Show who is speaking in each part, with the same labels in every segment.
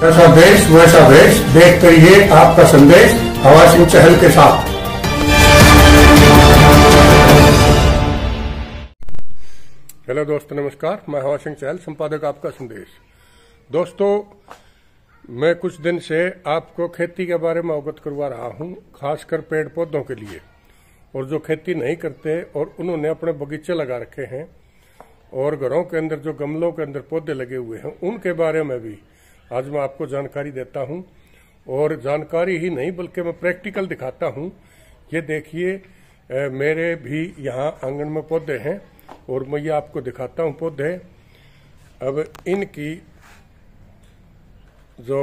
Speaker 1: जैसा देश वैसा वेश, देखते रहिए आपका संदेश हवा सिंह चहल के साथ। हेलो दोस्तों, नमस्कार। मैं हवा सिंह चहल, संपादक आपका संदेश। दोस्तों, मैं कुछ दिन से आपको खेती के बारे में अवगत करवा रहा हूं, खासकर पेड़ पौधों के लिए। और जो खेती नहीं करते और उन्होंने अपने बगीचे लगा रखे हैं और घरों के अंदर जो गमलों के अंदर पौधे लगे हुए हैं, उनके बारे में भी आज मैं आपको जानकारी देता हूं। और जानकारी ही नहीं बल्कि मैं प्रैक्टिकल दिखाता हूं। ये देखिए, मेरे भी यहाँ आंगन में पौधे हैं और मैं ये आपको दिखाता हूं पौधे। अब इनकी जो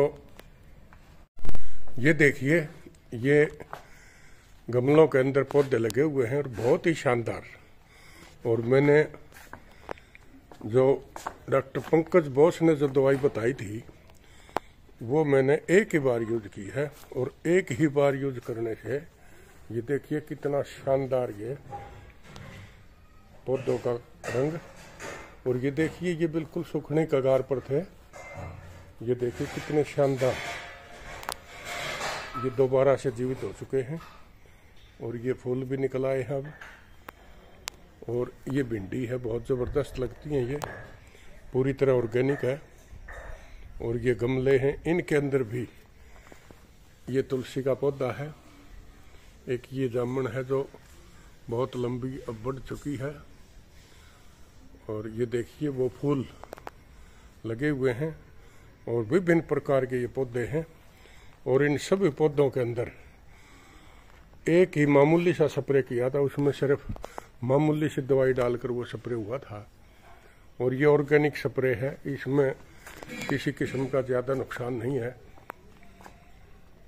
Speaker 1: ये देखिए, ये गमलों के अंदर पौधे लगे हुए हैं और बहुत ही शानदार। और मैंने जो डॉक्टर पंकज बोस ने जो दवाई बताई थी वो मैंने एक ही बार यूज की है। और एक ही बार यूज करने से ये देखिए कितना शानदार ये पौधों का रंग। और ये देखिए, ये बिल्कुल सूखने कगार पर थे। ये देखिए कितने शानदार, ये दोबारा से जीवित हो चुके हैं और ये फूल भी निकल आए हैं अब। और ये भिंडी है, बहुत ज़बरदस्त लगती हैं, ये पूरी तरह ऑर्गेनिक है। और ये गमले हैं, इनके अंदर भी ये तुलसी का पौधा है। एक ये जामुन है जो बहुत लंबी अब बढ़ चुकी है। और ये देखिए वो फूल लगे हुए हैं और विभिन्न प्रकार के ये पौधे हैं। और इन सभी पौधों के अंदर एक ही मामूली सा स्प्रे किया था, उसमें सिर्फ मामूली सी दवाई डालकर वो स्प्रे हुआ था। और ये ऑर्गेनिक स्प्रे है, इसमें किसी किस्म का ज़्यादा नुकसान नहीं है।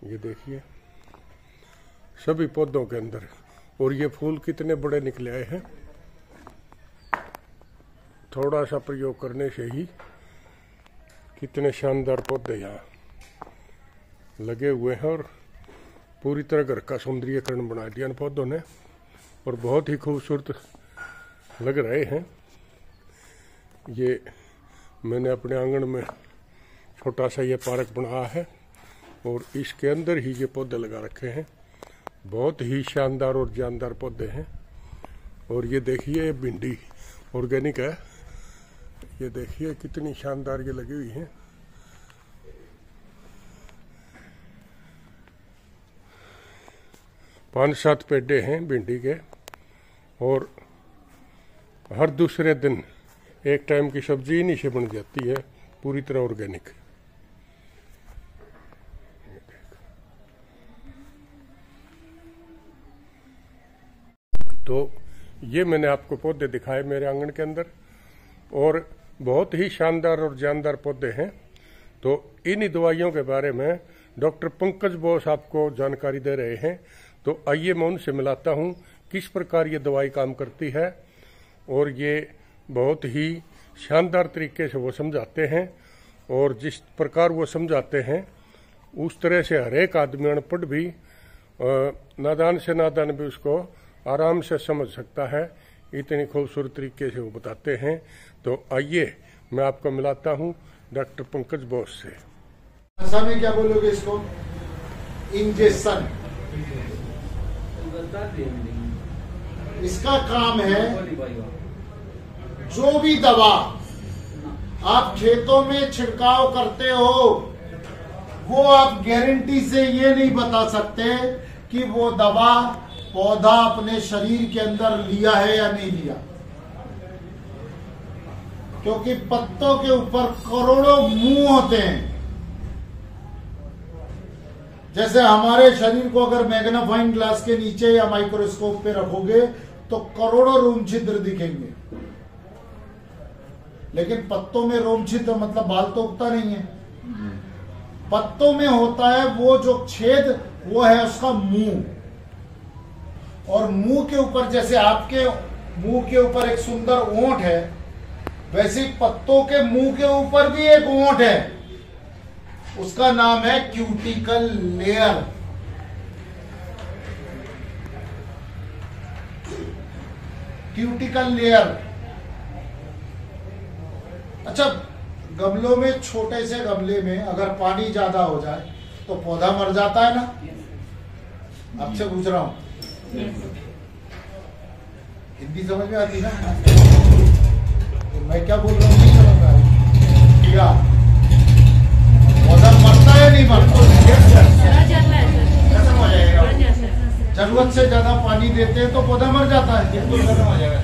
Speaker 1: ये देखिए सभी पौधों के अंदर। और ये फूल कितने बड़े निकले आए हैं, थोड़ा सा प्रयोग करने से ही कितने शानदार पौधे यहाँ लगे हुए हैं। और पूरी तरह घर का सौंदर्यीकरण बना दिया इन पौधों ने और बहुत ही खूबसूरत लग रहे हैं। ये मैंने अपने आंगन में छोटा सा ये पार्क बनाया है और इसके अंदर ही ये पौधे लगा रखे हैं। बहुत ही शानदार और जानदार पौधे हैं। और ये देखिए, ये भिंडी ऑर्गेनिक है। ये देखिए कितनी शानदार ये लगी हुई है। पांच सात पेड़े हैं भिंडी के और हर दूसरे दिन एक टाइम की सब्जी इन्हीं से बन जाती है, पूरी तरह ऑर्गेनिक। तो ये मैंने आपको पौधे दिखाए मेरे आंगन के अंदर और बहुत ही शानदार और जानदार पौधे हैं। तो इन दवाइयों के बारे में डॉक्टर पंकज बोस आपको जानकारी दे रहे हैं। तो आइए मैं उनसे मिलाता हूं किस प्रकार ये दवाई काम करती है। और ये बहुत ही शानदार तरीके से वो समझाते हैं और जिस प्रकार वो समझाते हैं उस तरह से हर एक आदमी अनपढ़ भी, नादान से नादान भी उसको आराम से समझ सकता है। इतनी खूबसूरत तरीके से वो बताते हैं। तो आइए मैं आपको मिलाता हूं डॉक्टर पंकज बोस से।
Speaker 2: भाषा में क्या बोलोगे इसको? इंजेक्शन। इसका काम है, जो भी दवा आप खेतों में छिड़काव करते हो वो आप गारंटी से ये नहीं बता सकते कि वो दवा पौधा अपने शरीर के अंदर लिया है या नहीं लिया, क्योंकि पत्तों के ऊपर करोड़ों मुंह होते हैं। जैसे हमारे शरीर को अगर मैग्नीफाइंग ग्लास के नीचे या माइक्रोस्कोप पे रखोगे तो करोड़ों रोम छिद्र दिखेंगे, लेकिन पत्तों में रोम छिद्र मतलब बाल तो उगता नहीं है। पत्तों में होता है वो जो छेद, वो है उसका मुंह। और मुंह के ऊपर, जैसे आपके मुंह के ऊपर एक सुंदर ओंठ है, वैसे पत्तों के मुंह के ऊपर भी एक ओंठ है, उसका नाम है क्यूटिकल लेयर। Cuticle layer. अच्छा, गमलों में, छोटे से गमले में अगर पानी ज्यादा हो जाए तो पौधा मर जाता है ना? आपसे पूछ रहा हूं, हिंदी समझ में आती ना? तो मैं क्या बोल रहा हूँ नहीं समझ रहा क्या? पौधा मरता है नहीं मरता? जरूरत से ज्यादा पानी देते हैं तो पौधा मर जाता है, बिल्कुल खत्म हो जाएगा।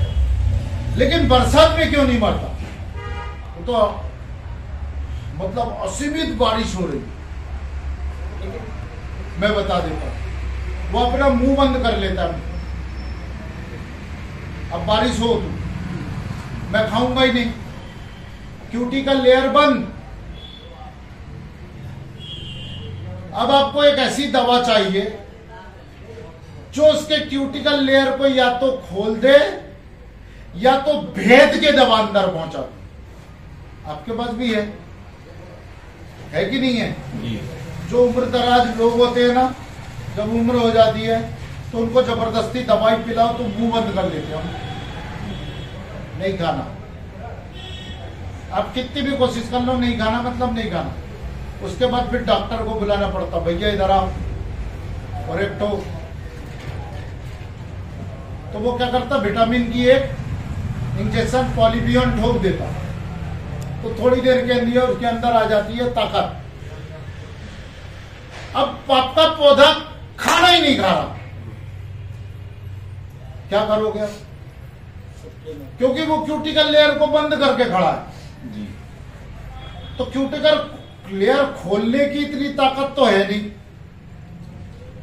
Speaker 2: लेकिन बरसात में क्यों नहीं मरता? तो मतलब असीमित बारिश हो रही, मैं बता देता हूं, वो अपना मुंह बंद कर लेता है। अब बारिश हो तो मैं खाऊंगा ही नहीं, क्यूटिकल लेयर बंद। अब आपको एक ऐसी दवा चाहिए जो उसके क्यूटिकल लेयर को या तो खोल दे या तो भेद के दवा अंदर पहुंचा दे। आपके पास भी है कि नहीं है? जो उम्र दराज लोग होते हैं ना, जब उम्र हो जाती है तो उनको जबरदस्ती दवाई पिलाओ तो मुंह बंद कर लेते हैं, नहीं खाना। आप कितनी भी कोशिश कर लो, नहीं खाना मतलब नहीं खाना। उसके बाद फिर डॉक्टर को बुलाना पड़ता, भैया इधर आओ, और एक तो वो क्या करता, विटामिन की एक इंजेक्शन पॉलीबियन ठोक देता, तो थोड़ी देर के लिए उसके अंदर आ जाती है ताकत। अब आपका पौधा खाना ही नहीं खा रहा, क्या करोगे आप? क्योंकि वो क्यूटिकल लेयर को बंद करके खड़ा है जी। तो क्यूटिकल लेयर खोलने की इतनी ताकत तो है नहीं,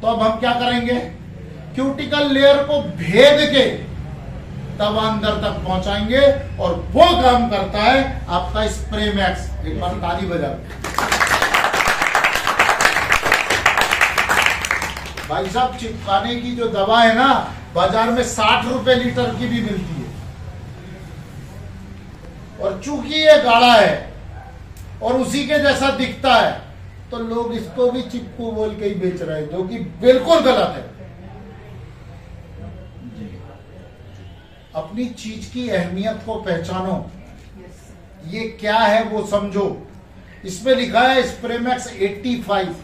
Speaker 2: तो अब हम क्या करेंगे? क्यूटिकल लेयर को भेद के दवा अंदर तक पहुंचाएंगे, और वो काम करता है आपका स्प्रे मैक्स। एक बार ताली बजा। भाई साहब, चिपकाने की जो दवा है ना, बाजार में 60 रुपए लीटर की भी मिलती है, और चूंकि ये गाढ़ा है और उसी के जैसा दिखता है, तो लोग इसको भी चिपकू बोल के ही बेच रहे हैं, जो कि बिल्कुल गलत है। अपनी चीज की अहमियत को पहचानो, ये क्या है वो समझो। इसमें लिखा है स्प्रेमैक्स 85।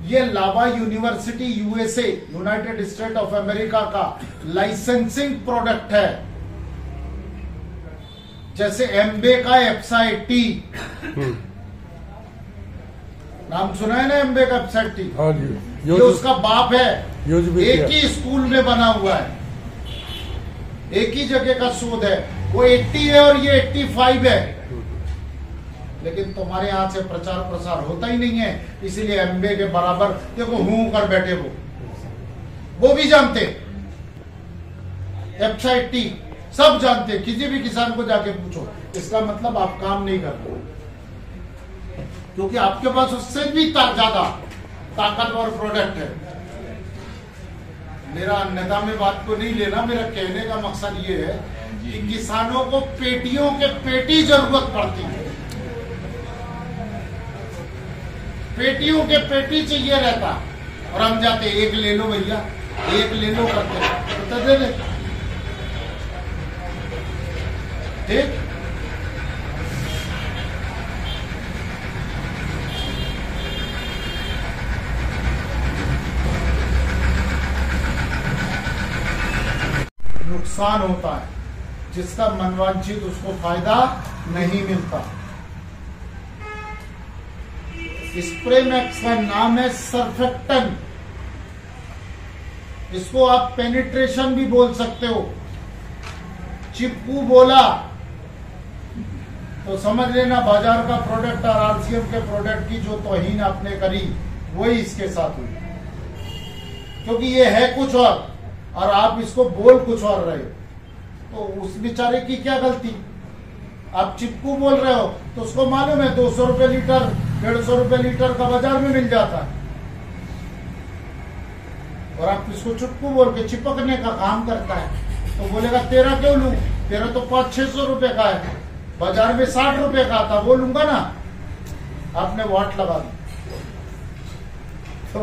Speaker 2: ये Lava university USA, United State of America का लाइसेंसिंग प्रोडक्ट है। जैसे एम्बे का एप्सा 80, नाम सुना है ना एम्बे का एप्सा 80?
Speaker 1: हाँ जी,
Speaker 2: ये उसका बाप है, एक ही स्कूल में बना हुआ है, एक ही जगह का शोध है। वो 80 है और ये 85 है, लेकिन तुम्हारे यहां से प्रचार प्रसार होता ही नहीं है, इसलिए एम्बे के बराबर देखो हूं कर बैठे। वो भी जानते, एप्सा 80 सब जानते, किसी भी किसान को जाके पूछो। इसका मतलब आप काम नहीं करते, क्योंकि आपके पास उससे भी ज्यादा ताकतवर प्रोडक्ट है। मेरा अन्यथा में बात को नहीं लेना, मेरा कहने का मकसद ये है कि किसानों को पेटियों के पेटी जरूरत पड़ती है, पेटियों के पेटी चाहिए रहता, और हम जाते एक ले लो भैया, एक ले लो करते तो दे दे। ठीक, नुकसान होता है, जिसका मनवांछित उसको फायदा नहीं मिलता। स्प्रे मैक्स का नाम है सर्फेक्टेंट। इसको आप पेनिट्रेशन भी बोल सकते हो। चिपकू बोला तो समझ लेना बाजार का प्रोडक्ट और आरसीएम के प्रोडक्ट की जो तौहीन आपने करी वही इसके साथ हुई, क्योंकि ये है कुछ और आप इसको बोल कुछ और रहे हो। तो उस बेचारे की क्या गलती? आप चिपकू बोल रहे हो तो उसको मालूम है 200 रुपए लीटर, 150 रुपए लीटर का बाजार में मिल जाता है, और आप इसको चिपकू बोल के चिपकने का काम करता है, तो बोलेगा तेरा क्यों लूं, तेरा तो 500-600 रुपए का है, बाजार में 60 रुपए का था, वो लूंगा ना। आपने वाट लगा दी तो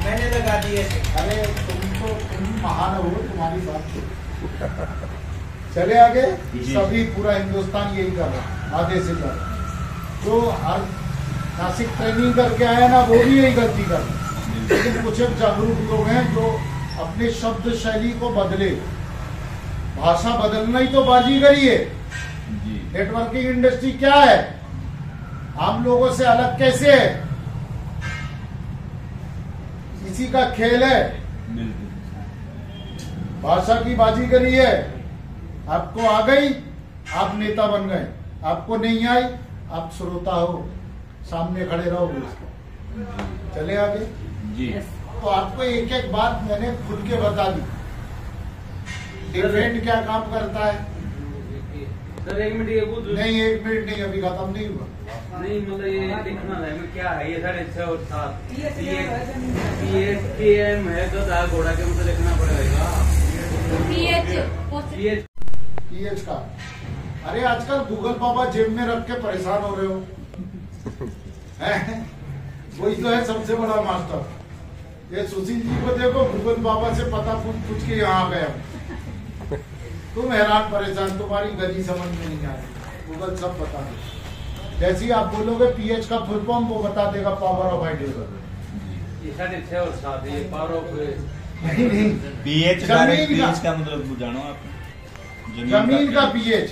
Speaker 3: मैंने लगा दिए।
Speaker 2: अरे तुम महान हो, तुम्हारी बात चले आगे। सभी पूरा हिंदुस्तान यही कर रहा है, आधे से ज्यादा। जो हर नासिक ट्रेनिंग करके आया ना, वो भी यही गलती कर रहा है। लेकिन कुछ एक जागरूक लोग हैं जो अपने शब्द शैली को बदले। भाषा बदलना ही तो बाजीगरी है। नेटवर्किंग इंडस्ट्री क्या है, आम लोगों से अलग कैसे है, इसी का खेल है। भाषा की बाजीगरी है। आपको आ गई, आप नेता बन गए। आपको नहीं आई, आप श्रोता हो, सामने खड़े रहोगे उसको। चले आगे जी। तो आपको एक एक बात मैंने खुल के बता दी। डिफेंड क्या काम करता है।
Speaker 3: सर 1 मिनट ये पूछ।
Speaker 2: नहीं 1 मिनट नहीं, अभी खत्म नहीं हुआ।
Speaker 3: नहीं मतलब ये लिखना है क्या है, ये 6.5 और 7 पीएम है, गधा घोड़ा के मतलब लिखना पड़ेगा।
Speaker 2: पीएच का। अरे आजकल गूगल बाबा जेब में रख के परेशान हो रहे हो। वही तो है सबसे बड़ा मास्टर। ये सुशील जी को देखो, गूगल बाबा से पता पूछ के यहाँ आ गया। तुम हैरान परेशान, तुम्हारी गली समझ में नहीं आ रही। गूगल सब बता दे। जैसे ही आप बोलोगे पीएच का फुल फॉर्म, वो बता देगा पावर ऑफ आइडिया।
Speaker 3: ये 6.5 और 7 ये पावर ऑफ
Speaker 2: नहीं
Speaker 4: पीएच का मतलब जानो आप।
Speaker 2: जमीन का पीएच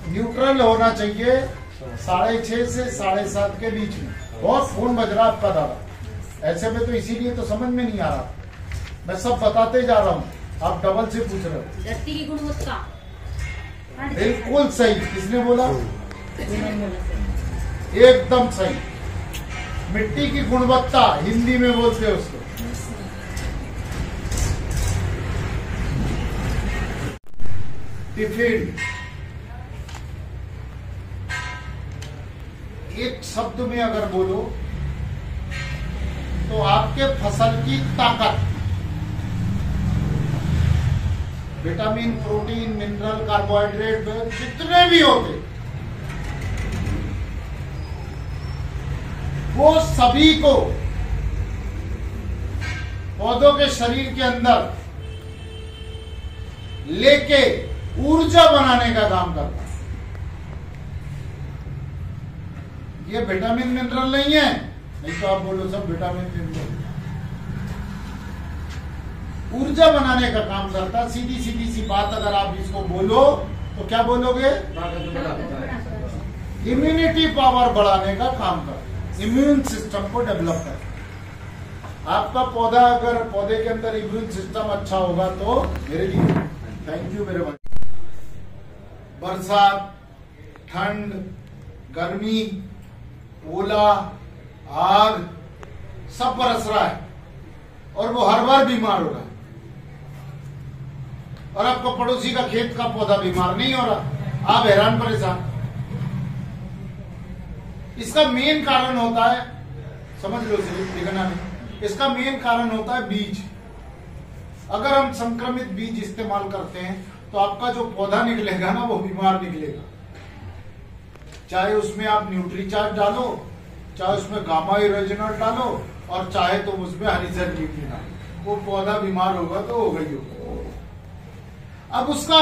Speaker 2: न्यूट्रल होना चाहिए 6.5 से 7.5 के बीच में। बहुत फोन बज रहा आपका दादा, ऐसे में तो इसीलिए तो समझ में नहीं आ रहा। मैं सब बताते जा रहा हूँ, आप डबल से पूछ रहे हो।
Speaker 5: धरती की गुणवत्ता
Speaker 2: बिल्कुल सही। किसने बोला? एकदम सही। मिट्टी की गुणवत्ता हिंदी में बोलते हैं उसको। डिफेंड एक शब्द में अगर बोलो तो आपके फसल की ताकत, विटामिन, प्रोटीन, मिनरल, कार्बोहाइड्रेट जितने भी होते, वो सभी को पौधों के शरीर के अंदर लेके ऊर्जा बनाने का काम करता है। ये विटामिन मिनरल नहीं है, नहीं तो आप बोलो सब विटामिन मिनरल। ऊर्जा बनाने का काम करता है। सीधी सीधी सी बात अगर आप इसको बोलो तो क्या बोलोगे? इम्यूनिटी पावर बढ़ाने का काम करता है, इम्यून सिस्टम को डेवलप करता है। आपका पौधा, अगर पौधे के अंदर इम्यून सिस्टम अच्छा होगा तो मेरे लिए थैंक यू मेरे भाई। बरसात, ठंड, गर्मी, ओला, आग सब बरस रहा है और वो हर बार बीमार हो रहा है। और आपका पड़ोसी का खेत का पौधा बीमार नहीं हो रहा, आप हैरान परेशान। इसका मेन कारण होता है, समझ लो सिर्फ लिखना नहीं, इसका मेन कारण होता है बीज। अगर हम संक्रमित बीज इस्तेमाल करते हैं तो आपका जो पौधा निकलेगा ना वो बीमार निकलेगा। चाहे उसमें आप न्यूट्रीचार्ज डालो, चाहे उसमें गामा इरोजिनल डालो, और चाहे तो उसमें हनीसन लीफी डालो, वो पौधा बीमार होगा तो होगा ही होगा। अब उसका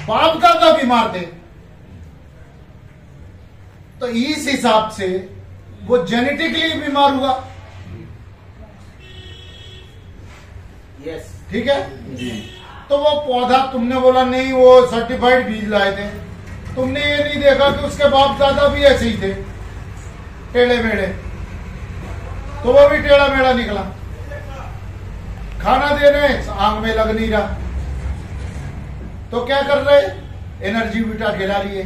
Speaker 2: बाप दादा बीमार थे तो इस हिसाब से वो जेनेटिकली बीमार हुआ। यस, ठीक है जी। तो वो पौधा, तुमने बोला नहीं वो सर्टिफाइड बीज लाए थे, तुमने ये नहीं देखा कि उसके बाप दादा भी ऐसे ही थे, टेढ़े मेढ़े, तो वो भी टेढ़ा मेढ़ा निकला। खाना दे रहे, आंख में लग नहीं रहा, तो क्या कर रहे? एनर्जी विटा खिला लिए,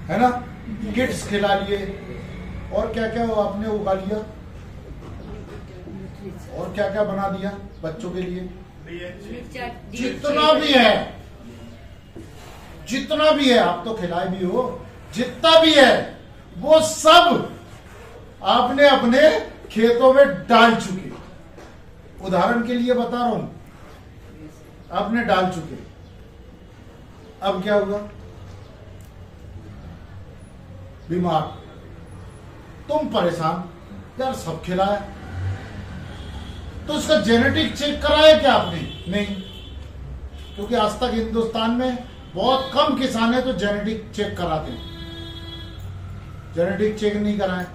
Speaker 2: है ना, किट्स खिला लिए, और क्या क्या आपने उगा लिया, और क्या क्या बना दिया बच्चों के लिए। जितना भी है, जितना भी है, आप तो खिलाए भी हो, जितना भी है वो सब आपने अपने खेतों में डाल चुके। उदाहरण के लिए बता रहा हूं, आपने डाल चुके। अब क्या हुआ? बीमार, तुम परेशान, यार सब खिलाया, तो उसका जेनेटिक चेक कराया क्या आपने? नहीं। क्योंकि आज तक हिंदुस्तान में बहुत कम किसान है तो जेनेटिक चेक कराते हैं। जेनेटिक चेक नहीं कराए,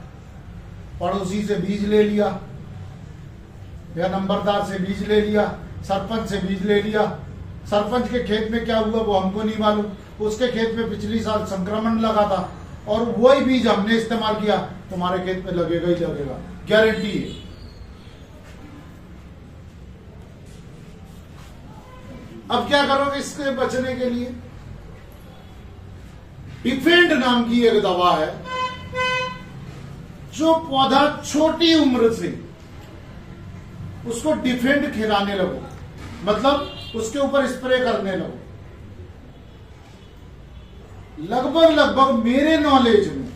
Speaker 2: पड़ोसी से बीज ले लिया या नंबरदार से बीज ले लिया, सरपंच से बीज ले लिया। सरपंच के खेत में क्या हुआ वो हमको नहीं मालूम, उसके खेत में पिछली साल संक्रमण लगा था और वही बीज हमने इस्तेमाल किया, तुम्हारे खेत में लगेगा ही लगेगा, गारंटी है। अब क्या करोगे इससे बचने के लिए? डिफेंड नाम की एक दवा है जो पौधा छोटी उम्र से उसको डिफेंड खिलाने लगो, मतलब उसके ऊपर स्प्रे करने लगो। लगभग मेरे नॉलेज में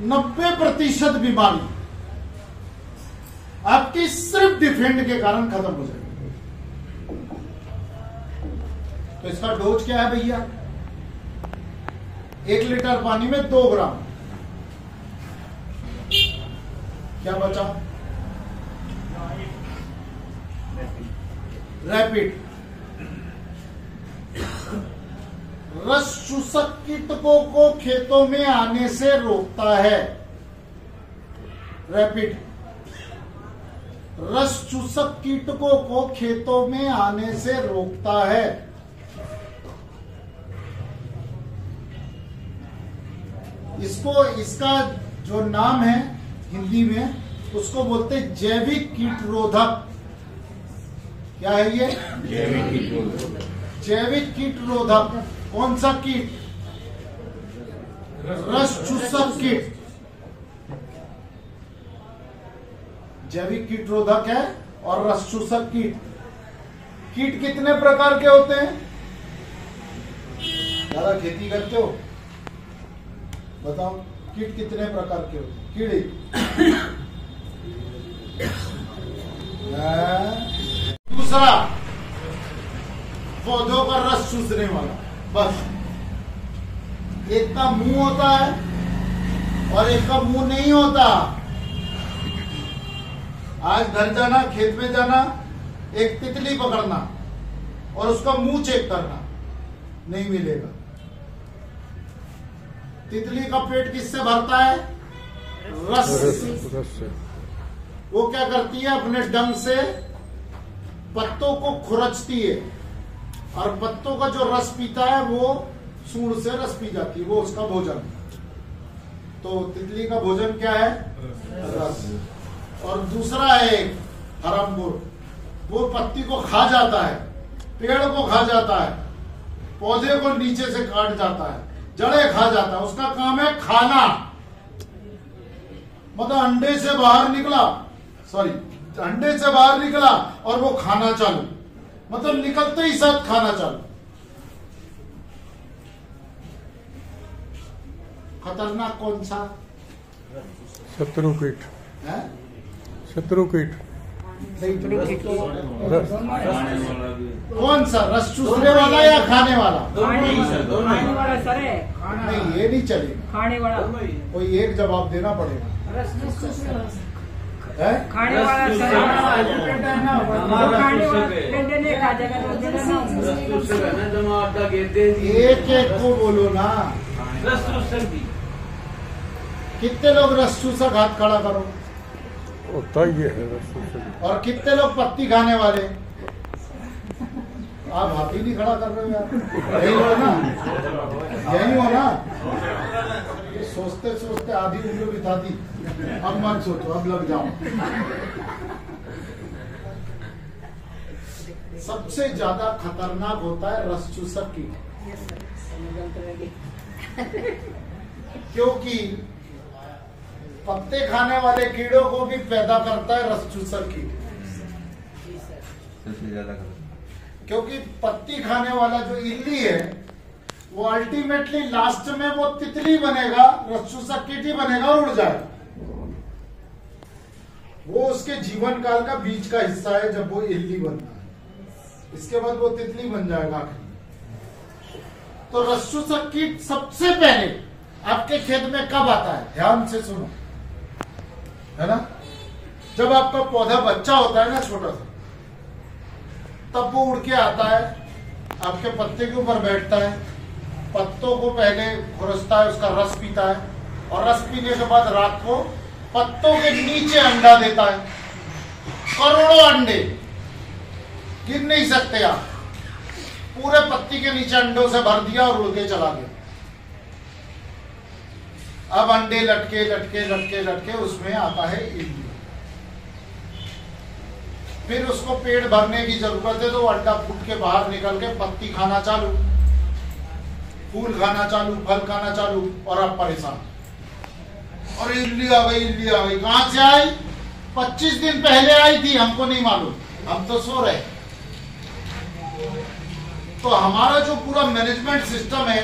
Speaker 2: 90% बीमारी आपकी सिर्फ डिफेंड के कारण खत्म हो जाएगी। तो इसका डोज क्या है भैया? 1 लीटर पानी में 2 ग्राम। क्या बचा? रैपिड। रस चूसक कीटकों को खेतों में आने से रोकता है। रैपिड रस चूसक कीटकों को खेतों में आने से रोकता है। इसका जो नाम है हिंदी में उसको बोलते हैं जैविक कीटरोधक। क्या है ये?
Speaker 4: जैविक कीटरोधक।
Speaker 2: जैविक कीटरोधक। कौन सा कीट? रस चूसक कीट जैविक कीटरोधक है। और रस चूसक कीट, कीट कितने प्रकार के होते हैं? ज्यादा खेती करते हो, बताओ कीट कितने प्रकार के होते हैं? कीड़े दूसरा पौधों का रस चूसने वाला, बस। एक का मुंह होता है और एक का मुंह नहीं होता। आज घर जाना, खेत में जाना, एक तितली पकड़ना और उसका मुंह चेक करना, नहीं मिलेगा। तितली का पेट किससे भरता है? रस से। वो क्या करती है? अपने डंक से पत्तों को खुरचती है और पत्तों का जो रस पीता है वो सूंड से रस पी जाती है, वो उसका भोजन। तो तितली का भोजन क्या है? रस। और दूसरा है एक हरमपुर, वो पत्ती को खा जाता है, पेड़ को खा जाता है, पौधे को नीचे से काट जाता है, जड़ें खा जाता है। उसका काम है खाना। मतलब अंडे से बाहर निकला, अंडे से बाहर निकला और वो खाना चालू, मतलब निकलते ही साथ खाना चालू। खतरनाक कौन सा?
Speaker 1: शत्रु कीट।
Speaker 2: है?
Speaker 1: शत्रु कीट।
Speaker 2: कौन सा? रस चूसने वाला या खाने वाला?
Speaker 3: खाने वाला सर है।
Speaker 2: नहीं, ये नहीं चलेगा।
Speaker 3: खाने वाला
Speaker 2: कोई एक जवाब देना पड़ेगा। है?
Speaker 3: खाने वाला सर,
Speaker 2: एक एक को बोलो ना। कितने लोग रस चूसक? हाथ खड़ा करो।
Speaker 1: होता ही है रस चूसक।
Speaker 2: और कितने लोग पत्ती खाने वाले? आप हाथ ही नहीं खड़ा कर रहे हो यार। यही हो ना, यही हो ना। सोचते सोचते आधी उम्र बिता दी, अब मत सोचो, अब लग जाओ। सबसे ज्यादा खतरनाक होता है रस चूसक कीट, क्योंकि पत्ते खाने वाले कीड़ों को भी पैदा करता है रस चूसक कीट।
Speaker 4: सबसे ज्यादा
Speaker 2: क्योंकि पत्ती खाने वाला जो इल्ली है वो अल्टीमेटली लास्ट में वो तितली बनेगा, रस चूसक कीट ही बनेगा और उड़ जाएगा। वो उसके जीवन काल का बीच का हिस्सा है जब वो इल्ली बनता है, इसके बाद वो तितली बन जाएगा। तो रस चूसक कीट सबसे पहले आपके खेत में कब आता है? ध्यान से सुनो, है ना। जब आपका पौधा बच्चा होता है ना, छोटा सा, तब वो उड़ के आता है, आपके पत्ते के ऊपर बैठता है, पत्तों को पहले खुरसता है, उसका रस पीता है, और रस पीने के बाद रात को पत्तों के नीचे अंडा देता है। करोड़ों अंडे, गिन नहीं सकते आप। पूरे पत्ती के नीचे अंडों से भर दिया और उड़ के चला गया। अब अंडे लटके लटके लटके लटके उसमें आता है इल्ली। फिर उसको पेट भरने की जरूरत है तो वो अंडा फूट के बाहर निकल के पत्ती खाना चालू, फूल खाना चालू, फल खाना चालू, और अब परेशान। और इल्ली आ गई, इल्ली आ गई। कहां से आई? 25 दिन पहले आई थी, हमको नहीं मालूम, हम तो सो रहे। तो हमारा जो पूरा मैनेजमेंट सिस्टम है,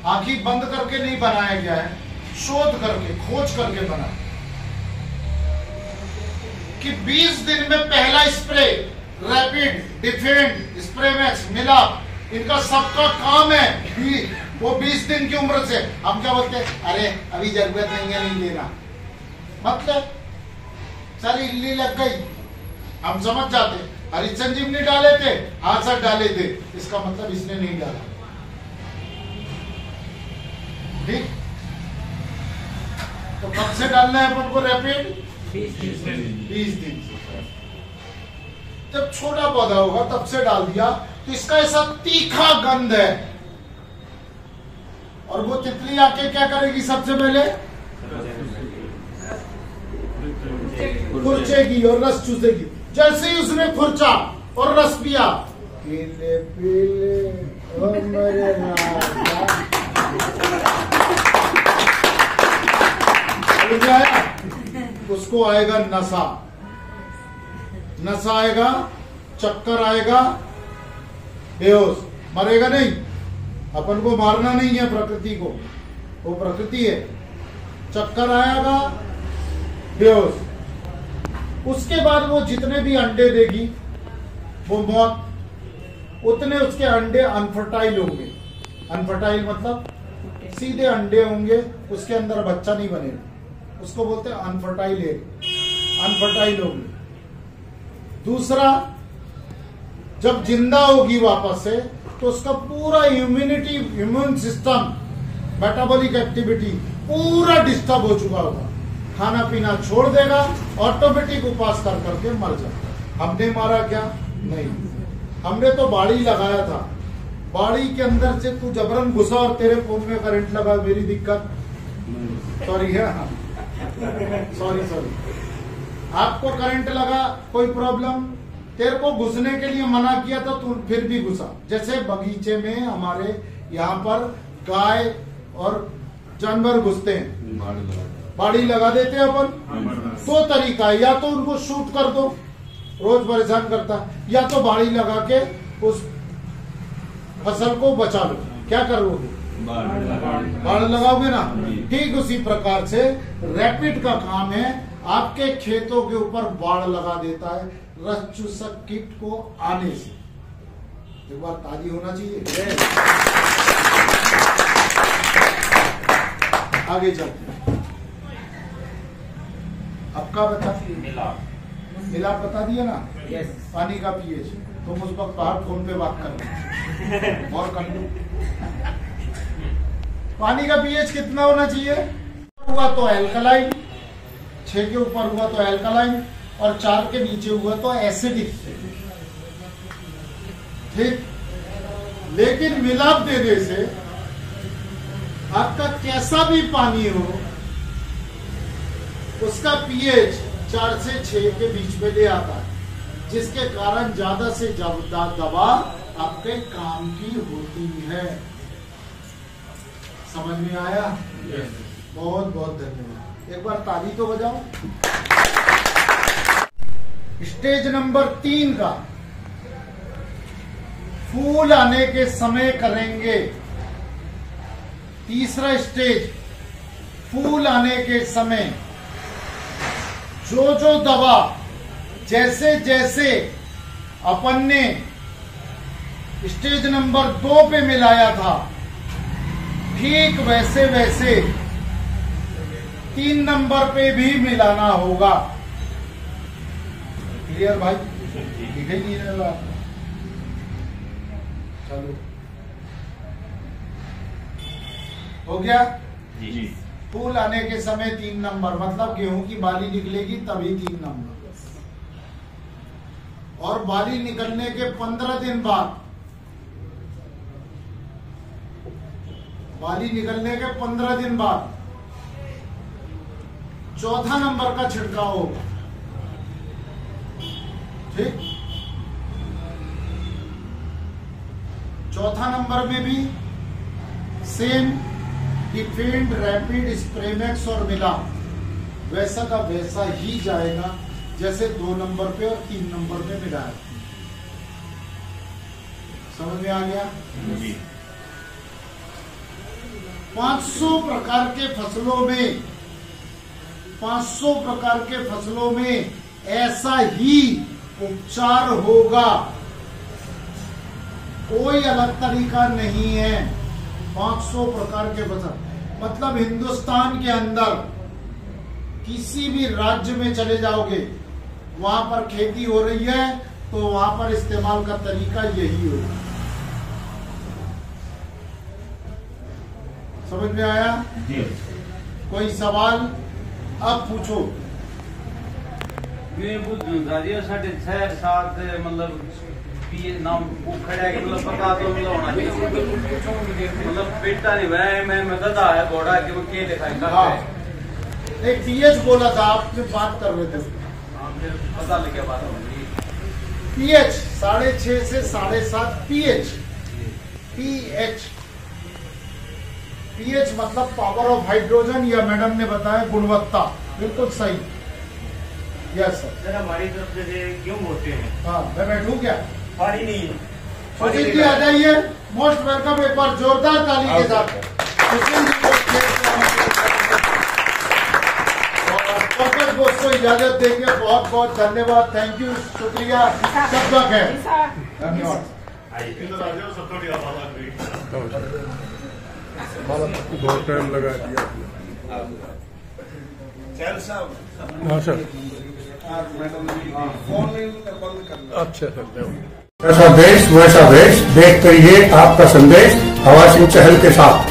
Speaker 2: आंखें बंद करके नहीं बनाया गया है, शोध करके, खोज करके बना कि 20 दिन में पहला spray rapid, defend, spray max, मिला, इनका सबका काम है। वो 20 दिन की उम्र से हम क्या बोलते हैं, अरे अभी जरूरत नहीं है, नहीं लेना। मतलब चल इल्ली लग गई, हम समझ जाते, हरी संजीवनी डाले थे, हाँ सर डाले थे, इसका मतलब इसने नहीं डाला। ठीक, तो कब से डालना है अपन को रैपिड? 20 दिन से। जब छोटा पौधा होगा तब से डाल दिया, तो इसका ऐसा तीखा गंध है, और वो तितली आके क्या करेगी? सबसे पहले खुरचेगी और रस चूसेगी। जैसे ही उसने खुरचा और रस पिया, पीले पीले ओ मेरे राजा, उसको आएगा नशा, नशा आएगा, चक्कर आएगा, बेहोश, मरेगा नहीं। अपन को मारना नहीं है प्रकृति को, वो प्रकृति है। चक्कर आएगा, बेहोश। उसके बाद वो जितने भी अंडे देगी वो मौत, उतने उसके अंडे अनफर्टाइल होंगे। अनफर्टाइल मतलब सीधे अंडे होंगे, उसके अंदर बच्चा नहीं बनेगा, उसको बोलते हैं अनफर्टाइल एग, अनफर्टाइल होगी। दूसरा, जब जिंदा होगी वापस से, तो उसका पूरा immunity, immune system, metabolic activity पूरा डिस्टर्ब हो चुका होगा, खाना पीना छोड़ देगा, ऑटोमेटिक उपास कर करके मर जाएगा। हमने मारा क्या? नहीं, हमने तो बाड़ी लगाया था। बाड़ी के अंदर से तू जबरन घुसा और तेरे फोन में करंट लगा, मेरी दिक्कत? सॉरी है, सॉरी सॉरी, आपको करंट लगा, कोई प्रॉब्लम? तेरे को घुसने के लिए मना किया था, तू फिर भी घुसा। जैसे बगीचे में हमारे यहाँ पर गाय और जानवर घुसते हैं, बाड़ी लगा देते हैं अपन। दो तरीका है, या तो उनको शूट कर दो, रोज परेशान करता, या तो बाड़ी लगा के उस फसल को बचा लो। क्या करोगे? बाड़ लगाओगे ना। ठीक उसी प्रकार से रैपिड का काम है, आपके खेतों के ऊपर बाड़ लगा देता है रस चूसक कीट को आने से। एक बार ताली होना चाहिए। आगे चलते हैं। आपका बता, मिलाप बता दिया ना?
Speaker 3: यस।
Speaker 2: पानी का पीएच, तुम उस वक्त बाहर फोन पे बात कर और कर लो। पानी का पीएच कितना होना चाहिए? हुआ तो एल्कलाइन, 6 के ऊपर हुआ तो एल्कलाइन, और 4 के नीचे हुआ तो एसिडिक। ठीक, लेकिन मिलाप देने से आपका कैसा भी पानी हो, उसका पीएच 4 से 6 के बीच में ले आता है, जिसके कारण ज्यादा से ज्यादा दवा आपके काम की होती है। समझ में आया? बहुत बहुत धन्यवाद। एक बार ताली तो बजाओ। स्टेज नंबर 3 का फूल आने के समय करेंगे। तीसरा स्टेज, फूल आने के समय जो जो दवा जैसे जैसे अपन ने स्टेज नंबर 2 पे मिलाया था, ठीक वैसे वैसे 3 नंबर पे भी मिलाना होगा। क्लियर भाई? दिख ही नहीं रहा। चलो हो गया।
Speaker 4: जी।
Speaker 2: फूल आने के समय 3 नंबर, मतलब गेहूं की बाली निकलेगी तभी 3 नंबर, और बाली निकलने के 15 दिन बाद, बाली निकलने के 15 दिन बाद चौथा नंबर का छिड़काव होगा। ठीक, चौथा नंबर में भी सेम डिफेंड, रैपिड, स्प्रेमेक्स और मिला वैसा का वैसा ही जाएगा जैसे 2 नंबर पे और 3 नंबर पे मिलाया। समझ में आ गया?
Speaker 4: जी।
Speaker 2: 500 प्रकार के फसलों में, 500 प्रकार के फसलों में ऐसा ही उपचार होगा, कोई अलग तरीका नहीं है। 500 प्रकार के फसल, मतलब हिंदुस्तान के अंदर किसी भी राज्य में चले जाओगे, वहां पर खेती हो रही है तो वहां पर इस्तेमाल का तरीका यही होगा। समझ में आया?
Speaker 4: जी।
Speaker 2: कोई सवाल अब पूछो।
Speaker 3: ये साढ़े 6-7 मतलब नाम खड़ा है, मतलब पता तो मतलब होना चाहिए, मतलब बेटा नहीं वह मैं गधा है घोड़ा कि वो क्या दिखाएगा।
Speaker 2: हाँ, एक पीएच बोला था, आप जो बात कर रहे थे,
Speaker 3: पता लग गया बात होगी।
Speaker 2: पीएच 6.5 से 7.5 पीएच, पीएच, पीएच मतलब पावर ऑफ हाइड्रोजन, या मैडम ने बताया गुणवत्ता, बिल्कुल सही। Yes sir.
Speaker 4: हमारी तरफ से क्यों होते हैं?
Speaker 2: हाँ, मैं बैठूं क्या?
Speaker 4: पानी नहीं,
Speaker 2: सुशील जी आ जाइए, मोस्ट वेलकम, एक बार जोरदार ताली के साथ सुशील जी को पंकज घोष को इजाजत देंगे। बहुत बहुत धन्यवाद, थैंक यू, शुक्रिया, सबका खैर, धन्यवाद।
Speaker 1: बहुत टाइम लगा दिया आपने। हाँ सर, अच्छा सर।
Speaker 5: ऐसा देश वैसा देश, देख करिए आपका संदेश हवा सिंह चहल के साथ।